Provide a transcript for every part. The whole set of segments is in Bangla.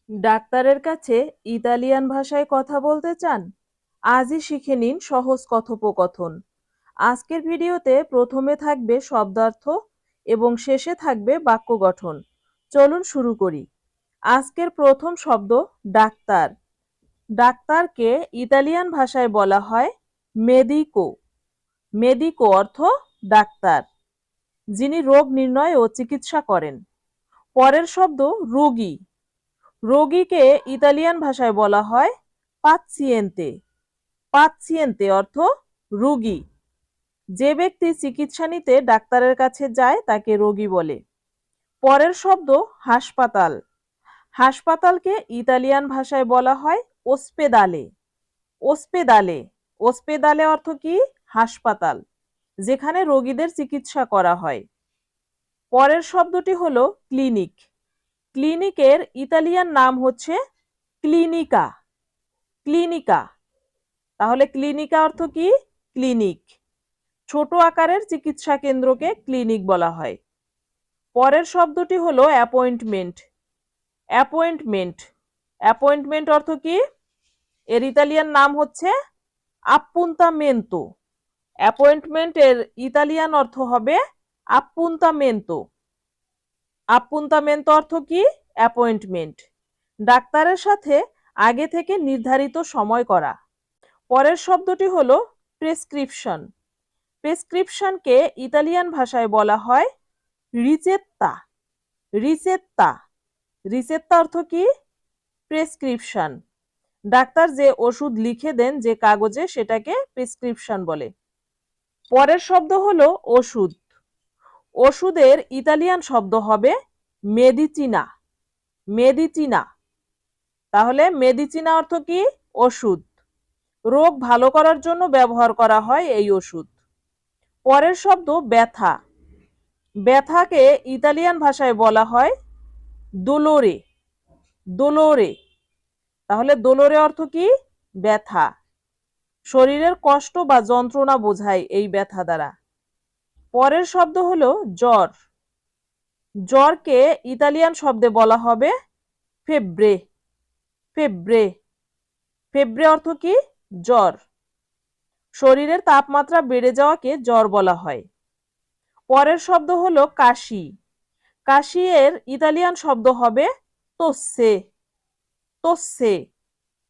ডাক্তারের কাছে ইতালিয়ান ভাষায় কথা বলতে চান? আজই শিখে নিন সহজ কথোপকথন। আজকের ভিডিওতে প্রথমে থাকবে শব্দার্থ এবং শেষে থাকবে বাক্য গঠন। চলুন শুরু করি। আজকের প্রথম শব্দ ডাক্তার। ডাক্তারকে ইতালিয়ান ভাষায় বলা হয় মেদিকো। মেদিকো অর্থ ডাক্তার, যিনি রোগ নির্ণয় ও চিকিৎসা করেন। পরের শব্দ রোগী। রোগীকে ইতালিয়ান ভাষায় বলা হয় পাচ্চিয়েন্তে। পাচ্চিয়েন্তে অর্থ রোগী। যে ব্যক্তি চিকিৎসা নিতে ডাক্তারের কাছে যায় তাকে রোগী বলে। পরের শব্দ হাসপাতাল। হাসপাতালকে ইতালিয়ান ভাষায় বলা হয় ওস্পেদালে। ওস্পেদালে ওস্পেদালে অর্থ কি? হাসপাতাল, যেখানে রোগীদের চিকিৎসা করা হয়। পরের শব্দটি হলো ক্লিনিক। ক্লিনিকের ইতালিয়ান নাম হচ্ছে ক্লিনিকা। ক্লিনিকা। তাহলে ক্লিনিকা অর্থ কি? ক্লিনিক। ছোট আকারের চিকিৎসা কেন্দ্রকে ক্লিনিক বলা হয়। পরের শব্দটি হলো অ্যাপয়েন্টমেন্ট। অ্যাপয়েন্টমেন্ট। অ্যাপয়েন্টমেন্ট অর্থ কি? এর ইতালিয়ান নাম হচ্ছে আপ্পুন্তামেন্তো। অ্যাপয়েন্টমেন্টের ইতালিয়ান অর্থ হবে আপ্পুন্তামেন্তো। আপ্পুন্তামেন্তো অর্থ কি? অ্যাপয়েন্টমেন্ট। ডাক্তারের সাথে আগে থেকে নির্ধারিত সময় করা। পরের শব্দটি হলো প্রেসক্রিপশন। প্রেসক্রিপশনকে ইতালিয়ান ভাষায় বলা হয় রিচেত্তা। রিচেত্তা। রিচেত্তা অর্থ কি? প্রেসক্রিপশন। ডাক্তার যে ওষুধ লিখে দেন যে কাগজে, সেটাকে প্রেসক্রিপশন বলে। পরের শব্দ হলো ওষুধ। ওষুধের ইতালিয়ান শব্দ হবে মেডিচিনা। মেডিচিনা। তাহলে মেডিচিনা অর্থ কি? ওষুধ। রোগ ভালো করার জন্য ব্যবহার করা হয় এই ওষুধ। পরের শব্দ ব্যথা। ব্যথাকে ইতালিয়ান ভাষায় বলা হয় দোলোরে। দোলোরে। তাহলে দোলোরে অর্থ কি? ব্যথা। শরীরের কষ্ট বা যন্ত্রণা বোঝায় এই ব্যথা দ্বারা। পরের শব্দ হলো জ্বর। জ্বরকে ইতালিয়ান শব্দে বলা হবে ফেব্রে। ফেব্রে। ফেব্রে অর্থ কি? জ্বর। শরীরের তাপমাত্রা বেড়ে যাওয়াকে জ্বর বলা হয়। পরের শব্দ হলো কাশি। কাশি এর ইতালিয়ান শব্দ হবে তোসে। তোসে।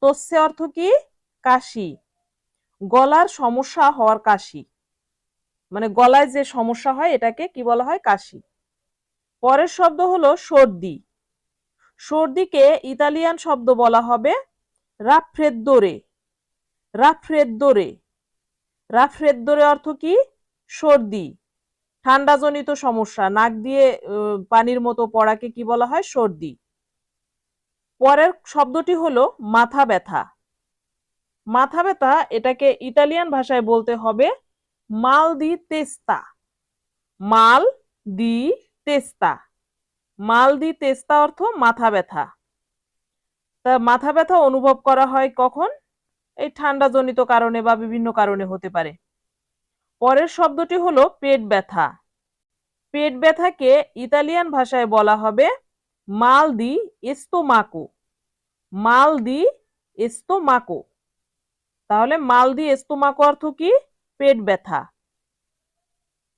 তোসে অর্থ কি? কাশি। গলার সমস্যা হওয়ার কাশি, মানে গলায় যে সমস্যা হয় এটাকে কি বলা হয়? কাশি। পরের শব্দ হলো সর্দি। সর্দিকে ইতালিয়ান শব্দ বলা হবে রাফ্রেদ্দোরে। রাফ্রেদ্দোরে। রাফ্রেদ্দোরে অর্থ কি? সর্দি। ঠান্ডাজনিত সমস্যা, নাক দিয়ে পানির মতো পড়াকে কি বলা হয়? সর্দি। পরের শব্দটি হলো মাথা ব্যথা। মাথা ব্যথা, এটাকে ইতালিয়ান ভাষায় বলতে হবে মাল দি তেস্তা। মাল দি তেস্তা। মাল দি তেস্তা অর্থ মাথা ব্যথা। তা মাথা ব্যথা অনুভব করা হয় কখন? এই ঠান্ডাজনিত কারণে বা বিভিন্ন কারণে হতে পারে। পরের শব্দটি হলো পেট ব্যথা। পেট ব্যথাকে ইতালিয়ান ভাষায় বলা হবে মাল দি এস্তোমাকো। মাল দি এস্তোমাকো। তাহলে মাল দি এস্তোমাকো অর্থ কি? পেট ব্যথা।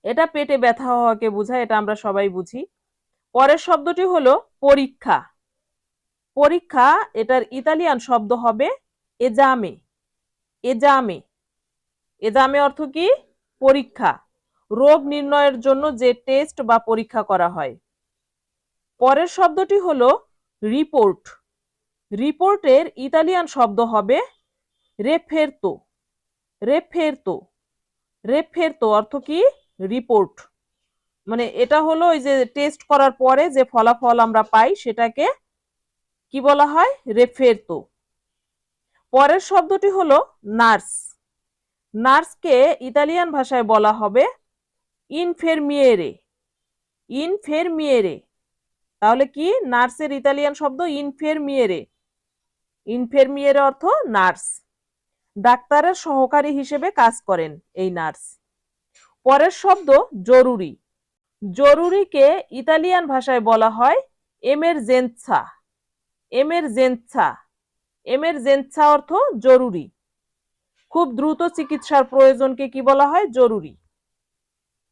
এটা পেটে ব্যথা হওয়াকে বোঝায়, এটা আমরা সবাই বুঝি। পরের শব্দটি হলো পরীক্ষা। পরীক্ষা, এটার ইতালিয়ান শব্দ হবে এজামে। এজামে। এজামে অর্থ কি? পরীক্ষা। রোগ নির্ণয়ের জন্য যে টেস্ট বা পরীক্ষা করা হয়। পরের শব্দটি হলো রিপোর্ট। রিপোর্টের ইতালিয়ান শব্দ হবে রেফেরতো। রেফেরতো। রেফেরতো অর্থ কি? রিপোর্ট। মানে এটা হলো ওই যে টেস্ট করার পরে যে ফলাফল আমরা পাই, সেটাকে কি বলা হয়? রেফেরতো। পরের শব্দটি হলো নার্স। নার্সকে ইতালিয়ান ভাষায় বলা হবে ইনফেরমিয়েরে। ইনফেরমিয়েরে। তাহলে কি? নার্সের ইতালিয়ান শব্দ ইনফেরমিয়েরে। ইনফেরমিয়েরে অর্থ নার্স। ডাক্তারের সহকারী হিসেবে কাজ করেন এই নার্স। পরের শব্দ জরুরি। জরুরিকে ইতালিয়ান ভাষায় বলা হয় এমেরজেন্সা। এমেরজেন্সা, এমেরজেন্সা অর্থ জরুরি, খুব দ্রুত চিকিৎসার প্রয়োজনকে কি বলা হয়? জরুরি।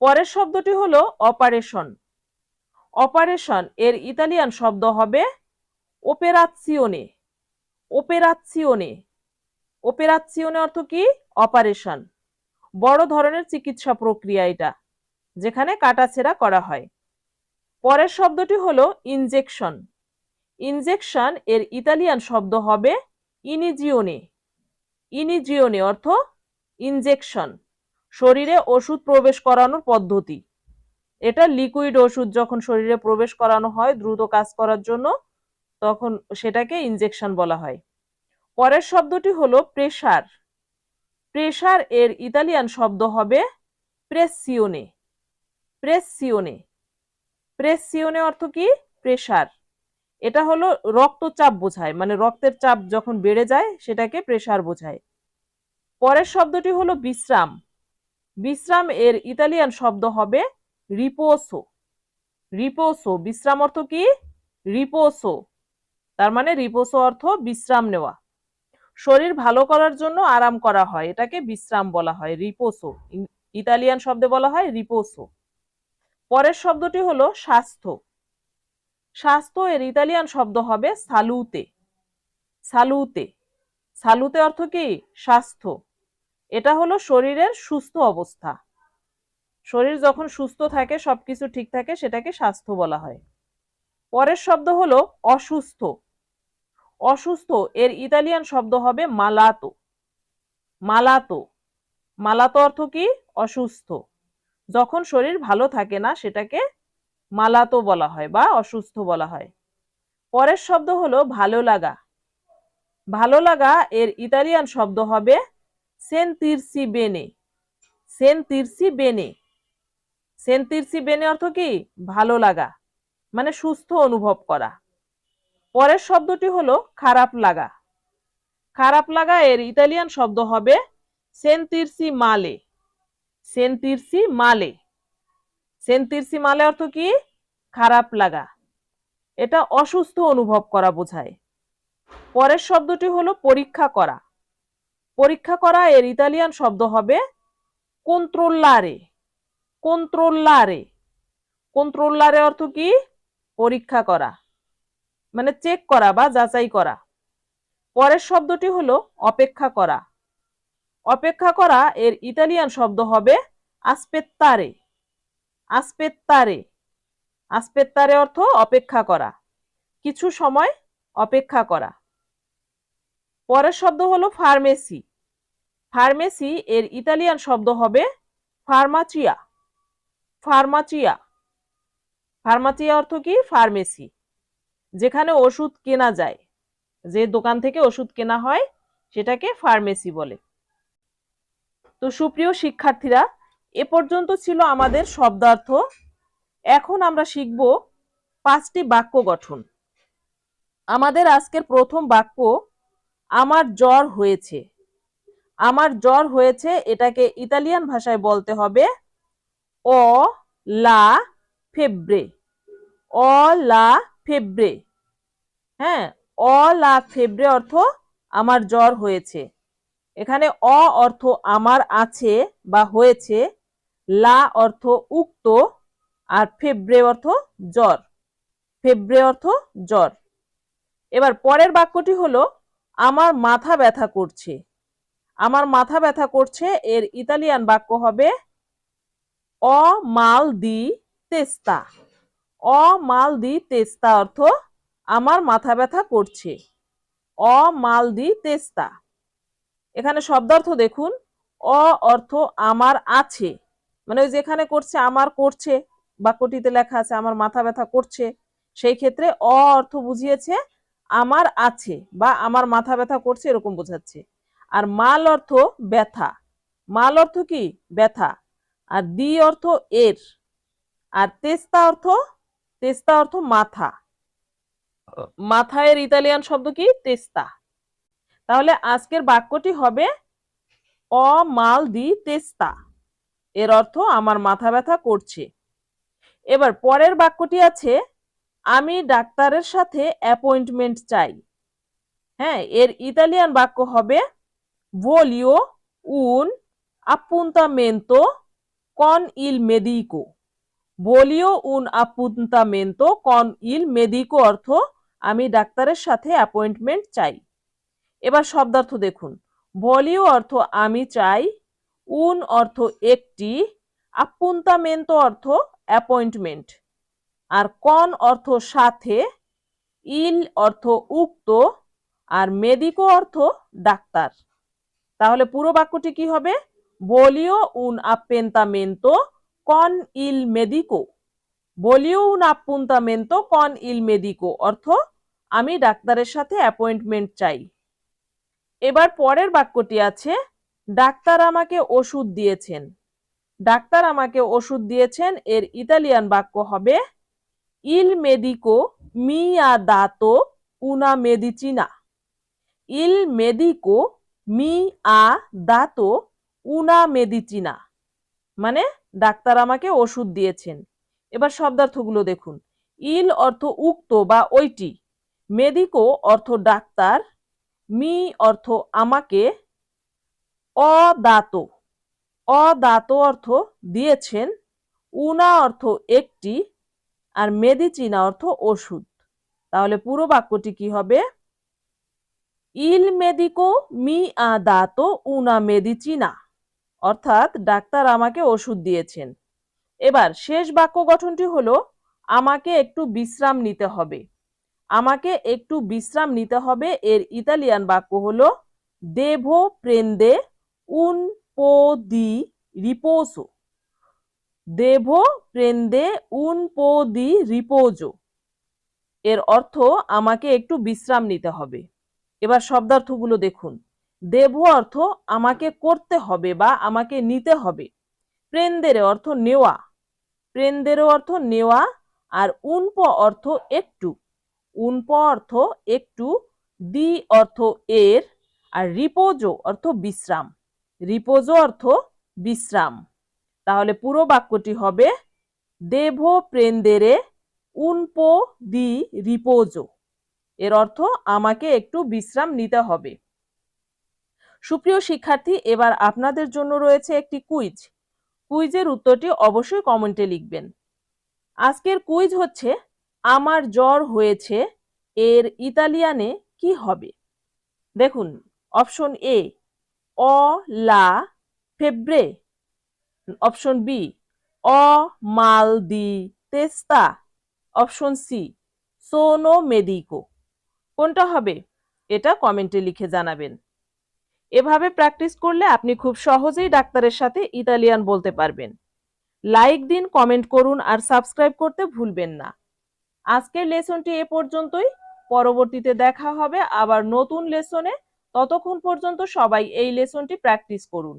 পরের শব্দটি হলো অপারেশন। অপারেশন এর ইতালিয়ান শব্দ হবে ওপেরাজিওনে। ওপেরাজিওনে, ওপেরাজিওনে অর্থ কি? অপারেশন। বড় ধরনের চিকিৎসা প্রক্রিয়া এটা, যেখানে কাটাছেঁড়া করা হয়। পরের শব্দটি হলো ইনজেকশন। ইনজেকশন এর ইতালিয়ান শব্দ হবে ইনিজিওনে। ইনিজিওনে অর্থ ইনজেকশন, শরীরে ওষুধ প্রবেশ করানোর পদ্ধতি। এটা লিকুইড ওষুধ যখন শরীরে প্রবেশ করানো হয় দ্রুত কাজ করার জন্য, তখন সেটাকে ইনজেকশন বলা হয়। পরের শব্দটি হলো প্রেসার। প্রেসার এর ইতালিয়ান শব্দ হবে প্রেসিওনে। প্রেসিওনে, প্রেসিওনে অর্থ কি? প্রেসার। এটা হলো রক্তচাপ বোঝায়, মানে রক্তের চাপ যখন বেড়ে যায় সেটাকে প্রেসার বোঝায়। পরের শব্দটি হলো বিশ্রাম। বিশ্রাম এর ইতালিয়ান শব্দ হবে রিপোসো। রিপোসো, বিশ্রাম অর্থ কি? রিপোসো, তার মানে রিপোসো অর্থ বিশ্রাম নেওয়া। শরীর ভালো করার জন্য আরাম করা হয়, এটাকে বিশ্রাম বলা হয়, রিপোসো। ইতালিয়ান শব্দে বলা হয় রিপোসো। পরের শব্দটি হলো স্বাস্থ্য। স্বাস্থ্য এর ইতালিয়ান শব্দ হবে সালুতে। সালুতে, সালুতে অর্থ কি? স্বাস্থ্য। এটা হলো শরীরের সুস্থ অবস্থা। শরীর যখন সুস্থ থাকে, সবকিছু ঠিক থাকে, সেটাকে স্বাস্থ্য বলা হয়। পরের শব্দ হলো অসুস্থ। অসুস্থ এর ইতালিয়ান শব্দ হবে মালাতো। মালাতো, মালাতো অর্থ কি? অসুস্থ। যখন শরীর ভালো থাকে না সেটাকে মালাতো বলা হয় বা অসুস্থ বলা হয়। পরের শব্দ হলো ভালো লাগা। ভালো লাগা এর ইতালিয়ান শব্দ হবে সেন্তিরসি বেনে। সেন্তিরসি বেনে, সেন্তিরসি বেনে অর্থ কি? ভালো লাগা, মানে সুস্থ অনুভব করা। পরের শব্দটি হলো খারাপ লাগা। খারাপ লাগা এর ইতালিয়ান শব্দ হবে সেন্তিরসি মালে। সেন্তিরসি মালে, সেন্তিরসি মালে অর্থ কি? খারাপ লাগা। এটা অসুস্থ অনুভব করা বোঝায়। পরের শব্দটি হলো পরীক্ষা করা। পরীক্ষা করা এর ইতালিয়ান শব্দ হবে কন্ট্রোল্লারে। কন্ট্রোল্লারে, কন্ট্রোল্লারে অর্থ কি? পরীক্ষা করা, মানে চেক করা বা যাচাই করা। পরের শব্দটি হলো অপেক্ষা করা। অপেক্ষা করা এর ইতালিয়ান শব্দ হবে আসপেত্তারে। আসপেত্তারে, আসপেত্তারে অর্থ অপেক্ষা করা, কিছু সময় অপেক্ষা করা। পরের শব্দ হলো ফার্মেসি। ফার্মেসি এর ইতালিয়ান শব্দ হবে ফার্মাচিয়া। ফার্মাচিয়া, ফার্মাচিয়া অর্থ কি? ফার্মেসি, যেখানে ওষুধ কেনা যায়, যে দোকান থেকে ওষুধ কেনা হয় সেটাকে ফার্মেসি বলে। তো সুপ্রিয় শিক্ষার্থীরা, এ পর্যন্ত ছিল আমাদের শব্দার্থ। এখন আমরা শিখব 5টি বাক্য গঠন। আমাদের আজকের প্রথম বাক্য, আমার জ্বর হয়েছে। আমার জ্বর হয়েছে এটাকে ইতালিয়ান ভাষায় বলতে হবে ও লা ফেব্রে। অ লা ফেব্রে, হ্যাঁ, অ লা ফেব্রে অর্থ আমার জ্বর হয়েছে। এখানে অ অর্থ আমার আছে বা হয়েছে, লা অর্থ উক্ত, আর ফেব্রে অর্থ জ্বর। ফেব্রে অর্থ জ্বর। এবার পরের বাক্যটি হলো আমার মাথা ব্যথা করছে। আমার মাথা ব্যথা করছে এর ইতালিয়ান বাক্য হবে অ মাল দি তেস্তা। অ মাল দি তেস্তা অর্থ আমার মাথা ব্যথা করছে। অ মাল দি তেস্তা। এখানে শব্দার্থ দেখুন, অ অর্থ আমার আছে, মানে ওই যেখানে করছে আমার করছে, বাক্যটিতে লেখা আছে আমার মাথা ব্যথা করছে, সেই ক্ষেত্রে অ অর্থ বুঝিয়েছে আমার আছে বা আমার মাথা ব্যথা করছে, এরকম বোঝাচ্ছে। আর মাল অর্থ ব্যথা। মাল অর্থ কি? ব্যথা। আর দি অর্থ এর। আর তেস্তা অর্থ, তেস্তা অর্থ মাথা। মাথায়ের ইতালিয়ান শব্দ কি? তেস্তা। তাহলে আজকের বাক্যটি হবে অ মাল দি তেস্তা, এর অর্থ আমার মাথা ব্যথা করছে। এবার পরের বাক্যটি আছে আমি ডাক্তারের সাথে অ্যাপয়েন্টমেন্ট চাই। হ্যাঁ, এর ইতালিয়ান বাক্য হবে voglio un appuntamento con il medico। voglio un appuntamento con il medico অর্থ আমি ডাক্তারের সাথে অ্যাপয়েন্টমেন্ট চাই। এবার শব্দার্থ দেখুন। voglio অর্থ আমি চাই, un অর্থ একটি, appuntamento অর্থ অ্যাপয়েন্টমেন্ট, আর con অর্থ সাথে, il অর্থ উক্ত, আর medico অর্থ ডাক্তার। তাহলে পুরো বাক্যটি কি হবে? voglio un appuntamento con il medico। voglio un appuntamento con il medico অর্থ আমি ডাক্তারের সাথে অ্যাপয়েন্টমেন্ট চাই। এবার পরের বাক্যটি আছে ডাক্তার আমাকে ওষুধ দিয়েছেন। ডাক্তার আমাকে ওষুধ দিয়েছেন এর ইতালিয়ান বাক্য হবে il medico mi ha dato una medicina। il medico mi ha dato una medicina মানে ডাক্তার আমাকে ওষুধ দিয়েছেন। এবার শব্দার্থগুলো দেখুন। ইল অর্থ উক্ত বা ওইটি, মেদিকো অর্থ ডাক্তার, মি অর্থ আমাকে, অদাত অদাত অর্থ দিয়েছেন, উনা অর্থ একটি, আর মেডিচিনা অর্থ ওষুধ। তাহলে পুরো বাক্যটি কি হবে? ইল মেদিকো মি আ দাতো উনা মেডিচিনা অর্থাৎ ডাক্তার আমাকে ওষুধ দিয়েছেন। এবার শেষ বাক্য গঠনটি হলো আমাকে একটু বিশ্রাম নিতে হবে। আমাকে একটু বিশ্রাম নিতে হবে এর ইতালিয়ান বাক্য হলো দেভো প্রেন্দে উন পো দি রিপোসো। দেভো প্রেন্দে উন পো দি রিপোজো এর অর্থ আমাকে একটু বিশ্রাম নিতে হবে। এবার শব্দার্থগুলো দেখুন। দেভো অর্থ আমাকে করতে হবে বা আমাকে নিতে হবে। প্রেন্দেরে অর্থ নেওয়া, প্রেন্দেরো অর্থ নেওয়া, আর উনপ অর্থ একটু, উনপ অর্থ একটু, দি অর্থ এর, আর রিপোজো অর্থ বিশ্রাম, রিপোজো অর্থ বিশ্রাম। তাহলে পুরো বাক্যটি হবে দেভো প্রেন্দেরে উনপো দি রিপোজো এর অর্থ আমাকে একটু বিশ্রাম নিতে হবে। সুপ্রিয় শিক্ষার্থী, এবার আপনাদের জন্য রয়েছে একটি কুইজ। কুইজের উত্তরটি অবশ্যই কমেন্টে লিখবেন। আজকের কুইজ হচ্ছে আমার জ্বর হয়েছে এর ইতালিয়ানে কি হবে? দেখুন, অপশন এ অ লা ফেব্রে, অপশন বি অ মাল দি তেস্তা, অপশন সি সোনো মেডিকো। কোনটা হবে? এটা কমেন্টে লিখে জানাবেন। এভাবে প্র্যাকটিস করলে আপনি খুব সহজেই ডাক্তারের সাথে ইতালিয়ান বলতে পারবেন। লাইক দিন, কমেন্ট করুন আর সাবস্ক্রাইব করতে ভুলবেন না। আজকের লেসনটি এ পর্যন্তই। পরবর্তীতে দেখা হবে আবার নতুন লেসনে। ততক্ষণ পর্যন্ত সবাই এই লেসনটি প্র্যাকটিস করুন।